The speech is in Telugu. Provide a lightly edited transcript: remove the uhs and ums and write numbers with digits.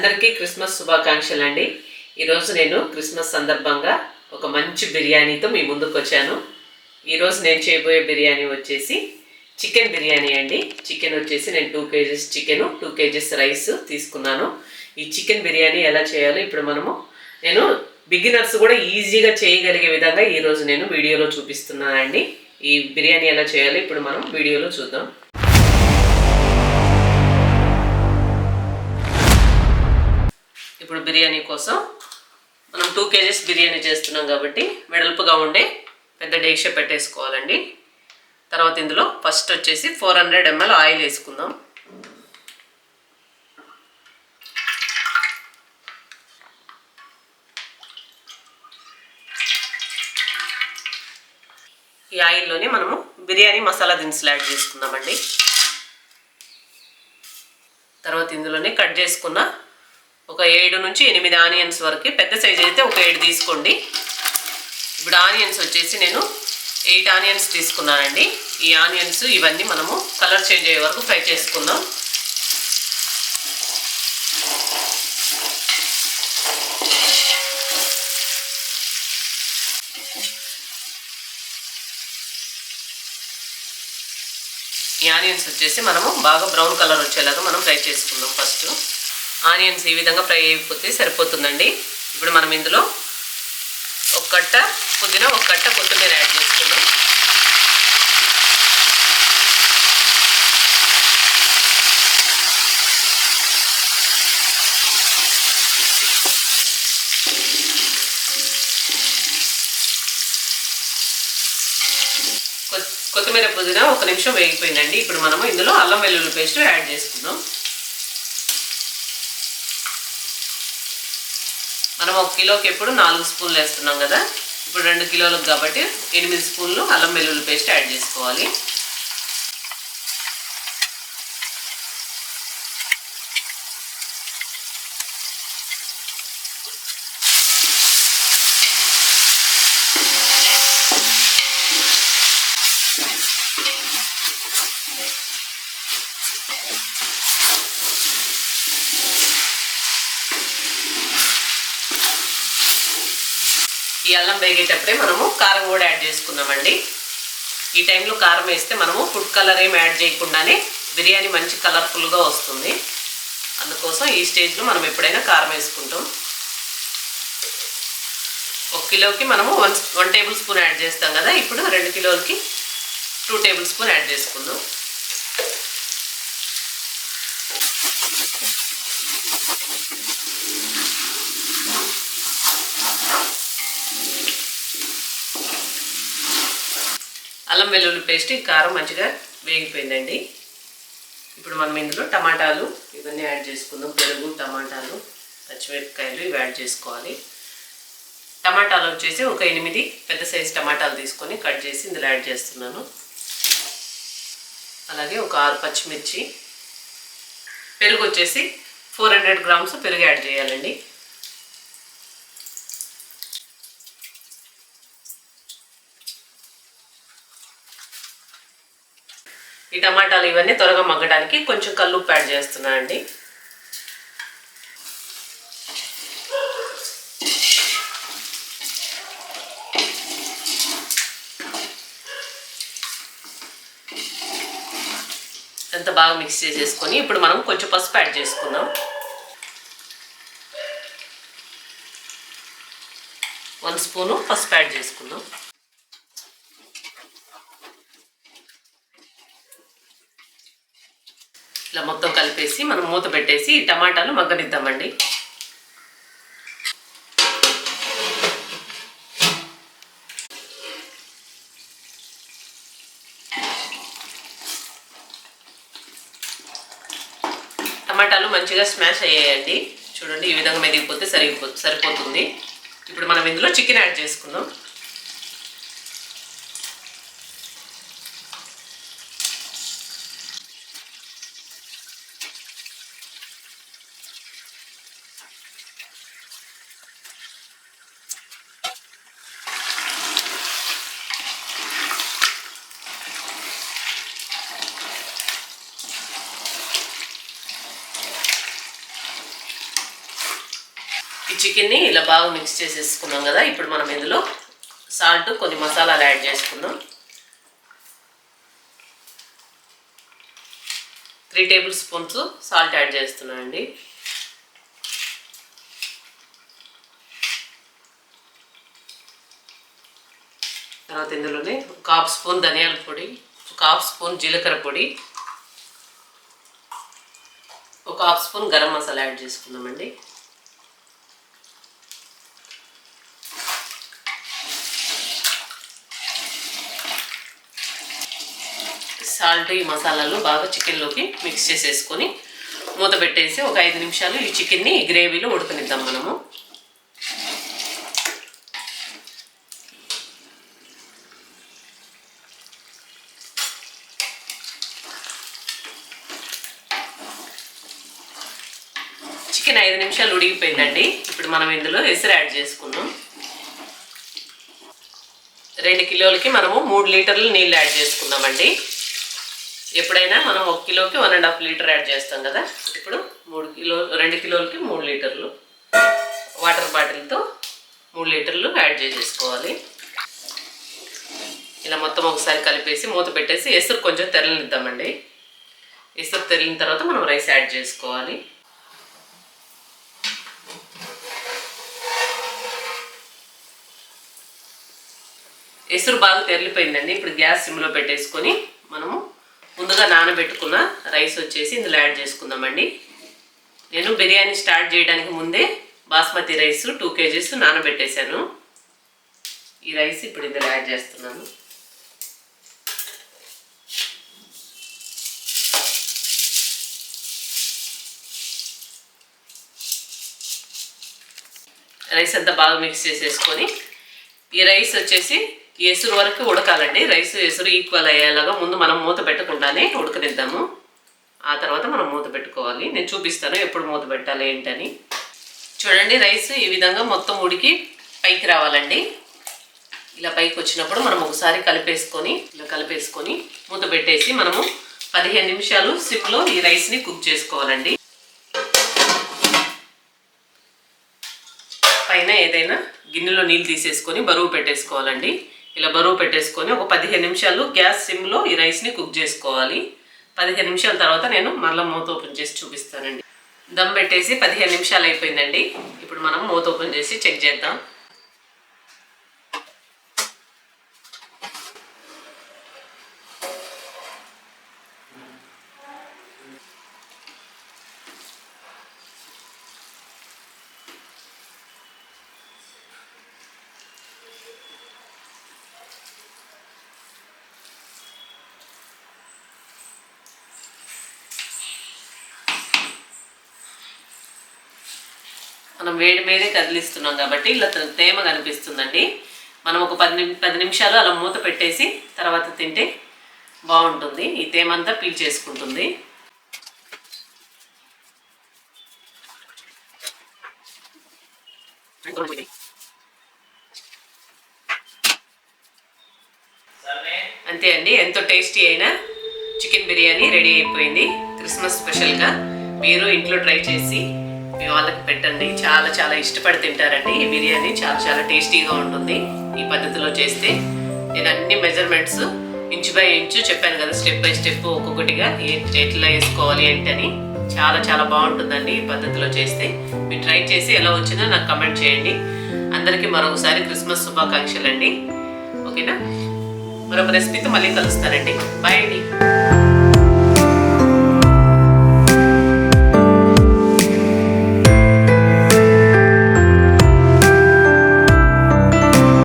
అందరికీ క్రిస్మస్ శుభాకాంక్షలు అండి. ఈరోజు నేను క్రిస్మస్ సందర్భంగా ఒక మంచి బిర్యానీతో మీ ముందుకు వచ్చాను. ఈరోజు నేను చేయబోయే బిర్యానీ వచ్చేసి చికెన్ బిర్యానీ అండి. చికెన్ వచ్చేసి నేను 2 kg చికెన్, 2 kg రైస్ తీసుకున్నాను. ఈ చికెన్ బిర్యానీ ఎలా చేయాలో ఇప్పుడు నేను బిగినర్స్ కూడా ఈజీగా చేయగలిగే విధంగా ఈరోజు నేను వీడియోలో చూపిస్తున్నానండి. ఈ బిర్యానీ ఎలా చేయాలో ఇప్పుడు మనం వీడియోలో చూద్దాం. ఇప్పుడు బిర్యానీ కోసం మనం 2 kg బిర్యానీ చేస్తున్నాం కాబట్టి వెడల్పుగా ఉండే పెద్ద డేక్ష పెట్టేసుకోవాలండి. తర్వాత ఇందులో ఫస్ట్ వచ్చేసి 400 ml ఆయిల్ వేసుకుందాం. ఈ ఆయిల్లోనే మనము బిర్యానీ మసాలా దినుసులు యాడ్ చేసుకుందామండి. తర్వాత ఇందులోనే కట్ చేసుకున్న ఒక 7 నుంచి 8 ఆనియన్స్ వరకు, పెద్ద సైజ్ అయితే ఒక 7 తీసుకోండి. ఇప్పుడు ఆనియన్స్ వచ్చేసి నేను 8 ఆనియన్స్ తీసుకున్నానండి. ఈ ఆనియన్స్ ఇవన్నీ మనము కలర్ చేంజ్ అయ్యే వరకు ఫ్రై చేసుకుందాం. ఈ ఆనియన్స్ వచ్చేసి మనము బాగా బ్రౌన్ కలర్ వచ్చేలాగా మనం ఫ్రై చేసుకుందాం. ఫస్ట్ ఆనియన్స్ ఈ విధంగా ఫ్రై అయిపోతే సరిపోతుందండి. ఇప్పుడు మనం ఇందులో ఒక కట్ట పుదీనా, ఒక కట్ట కొత్తిమీర యాడ్ చేసుకుందాం. కొత్తిమీర పుదీనా 1 నిమిషం వేగిపోయిందండి. ఇప్పుడు మనము ఇందులో అల్లం వెల్లుల్లి పేస్ట్ యాడ్ చేసుకుందాం. మనం 1 కిలోకి ఎప్పుడు 4 స్పూన్లు వేస్తున్నాం కదా, ఇప్పుడు 2 కిలోలకు కాబట్టి 8 స్పూన్లు అల్లం వెల్లుల్లి పేస్ట్ యాడ్ చేసుకోవాలి. ఈ అల్లం వేగేటప్పుడే మనము కారం కూడా యాడ్ చేసుకుందామండి. ఈ టైంలో కారం వేస్తే మనము ఫుడ్ కలర్ ఏం యాడ్ చేయకుండానే బిర్యానీ మంచి కలర్ఫుల్గా వస్తుంది. అందుకోసం ఈ స్టేజ్లో మనం ఎప్పుడైనా కారం వేసుకుంటాం. 1 కిలోకి మనము 1 టేబుల్ స్పూన్ యాడ్ చేస్తాం కదా, ఇప్పుడు 2 కిలోలకి 2 టేబుల్ స్పూన్ యాడ్ చేసుకుందాం. అల్లం వెల్లుల్లి పేస్ట్, కారం మంచిగా వేగిపోయిందండి. ఇప్పుడు మనం ఇందులో టమాటాలు ఇవన్నీ యాడ్ చేసుకుందాం. పెరుగు, టమాటాలు, పచ్చిమిరపకాయలు ఇవి యాడ్ చేసుకోవాలి. టమాటాలు వచ్చేసి ఒక 8 పెద్ద సైజు టమాటాలు తీసుకొని కట్ చేసి ఇందులో యాడ్ చేస్తున్నాను. అలాగే ఒక 6 పచ్చిమిర్చి, పెరుగు వచ్చేసి 400 grams పెరుగు యాడ్ చేయాలండి. ఈ టమాటాలు ఇవన్నీ త్వరగా మగ్గడానికి కొంచెం కల్లుప్పు యాడ్ చేస్తున్నానండి. అంత బాగా మిక్స్ చేసేసుకొని ఇప్పుడు మనం కొంచెం పసుపు యాడ్ చేసుకుందాం. 1 స్పూను పసుపు యాడ్ చేసుకుందాం. ఇలా మొత్తం కలిపేసి మనం మూత పెట్టేసి ఈ టమాటాలు మగ్గనిద్దామండి. టమాటాలు మంచిగా స్మాష్ అయ్యాయండి. చూడండి, ఈ విధంగా మెదిగిపోతే సరిపోతుంది. ఇప్పుడు మనం ఇందులో చికెన్ యాడ్ చేసుకుందాం. చికెన్ని ఇలా బాగా మిక్స్ చేసేసుకున్నాం కదా. ఇప్పుడు మనం ఇందులో సాల్ట్, కొన్ని మసాలాలు యాడ్ చేసుకుందాం. 3 టేబుల్ స్పూన్స్ సాల్ట్ యాడ్ చేస్తున్నానండి. తర్వాత ఇందులోనే 1/2 స్పూన్ ధనియాల పొడి, 1/2 స్పూన్ జీలకర్ర పొడి, 1/2 స్పూన్ గరం మసాలా యాడ్ చేసుకుందామండి. సాల్ట్, ఈ మసాలాలు బాగా చికెన్లోకి మిక్స్ చేసేసుకొని మూత పెట్టేసి ఒక 5 నిమిషాలు ఈ చికెన్ని ఈ గ్రేవీలో ఉడకనిద్దాం మనము. చికెన్ 5 నిమిషాలు ఉడికిపోయిందండి. ఇప్పుడు మనం ఇందులో ఎసరు యాడ్ చేసుకుందాం. 2 కిలోలకి మనము 3 లీటర్లు నీళ్ళు యాడ్ చేసుకుందామండి. ఎప్పుడైనా మనం 1 కిలోకి 1.5 లీటర్ యాడ్ చేస్తాం కదా. ఇప్పుడు 2 కిలోలకి 3 లీటర్లు వాటర్ బాటిల్తో 3 లీటర్లు యాడ్ చేసేసుకోవాలి. ఇలా మొత్తం ఒకసారి కలిపేసి మూత పెట్టేసి ఎసురు కొంచెం తెరలనిద్దామండి. ఎసురు తెరిలిన తర్వాత మనం రైస్ యాడ్ చేసుకోవాలి. ఎసురు బాగా తెరలిపోయిందండి. ఇప్పుడు గ్యాస్ సిమ్లో పెట్టేసుకొని మనము ముందుగా నానబెట్టుకున్న రైస్ వచ్చేసి ఇందులో యాడ్ చేసుకుందామండి. నేను బిర్యానీ స్టార్ట్ చేయడానికి ముందే బాస్మతి రైస్ 2 kgs నానబెట్టేశాను. ఈ రైస్ ఇప్పుడు ఇందులో యాడ్ చేస్తున్నాను. రైస్ అంతా బాగా మిక్స్ చేసేసుకొని ఈ రైస్ వచ్చేసి ఎసురు వరకు ఉడకాలండి. రైస్ ఎసురు ఈక్వల్ అయ్యేలాగా ముందు మనం మూత పెట్టకుండానే ఉడకనిద్దాము. ఆ తర్వాత మనం మూత పెట్టుకోవాలి. నేను చూపిస్తాను ఎప్పుడు మూత పెట్టాలి ఏంటని. చూడండి, రైస్ ఈ విధంగా మొత్తం ఉడికి పైకి రావాలండి. ఇలా పైకి వచ్చినప్పుడు మనం ఒకసారి కలిపేసుకొని మూత పెట్టేసి మనము 15 నిమిషాలు సిమ్లో ఈ రైస్ని కుక్ చేసుకోవాలండి. పైన ఏదైనా గిన్నెలో నీళ్ళు తీసేసుకొని బరువు పెట్టేసుకోవాలండి. ఇలా బరువు పెట్టేసుకొని ఒక 15 నిమిషాలు గ్యాస్ సిమ్లో ఈ రైస్ని కుక్ చేసుకోవాలి. 15 నిమిషాల తర్వాత నేను మళ్ళీ మూత ఓపెన్ చేసి చూపిస్తానండి. దమ్ పెట్టేసి 15 నిమిషాలు అయిపోయిందండి. ఇప్పుడు మనం మూత ఓపెన్ చేసి చెక్ చేద్దాం. మనం వేడి మీదే కదిలిస్తున్నాం కాబట్టి ఇలా తేమ కనిపిస్తుందండి. మనం ఒక 10 నిమిషాలు అలా మూత పెట్టేసి తర్వాత తింటే బాగుంటుంది. ఈ తేమ అంతా పీల్చేసుకుంటుంది. అంతే అండి, ఎంతో టేస్టీ అయిన చికెన్ బిర్యానీ రెడీ అయిపోయింది. క్రిస్మస్ స్పెషల్గా మీరు ఇంట్లో ట్రై చేసి మీ వాళ్ళకి పెట్టండి. చాలా చాలా ఇష్టపడి తింటారండి. ఈ బిర్యానీ చాలా చాలా టేస్టీగా ఉంటుంది ఈ పద్ధతిలో చేస్తే. నేను అన్ని మెజర్మెంట్స్ ఇంచు బై ఇంచు చెప్పాను కదా, స్టెప్ బై స్టెప్ ఒక్కొక్కటిగా ఎట్లా వేసుకోవాలి ఏంటని. చాలా చాలా బాగుంటుందండి ఈ పద్ధతిలో చేస్తే. మీరు ట్రై చేసి ఎలా వచ్చిందో నాకు కమెంట్ చేయండి. అందరికీ మరొకసారి క్రిస్మస్ శుభాకాంక్షలు అండి. ఓకేనా, మరొక రెసిపీతో మళ్ళీ కలుస్తానండి. బాయ్ అండి.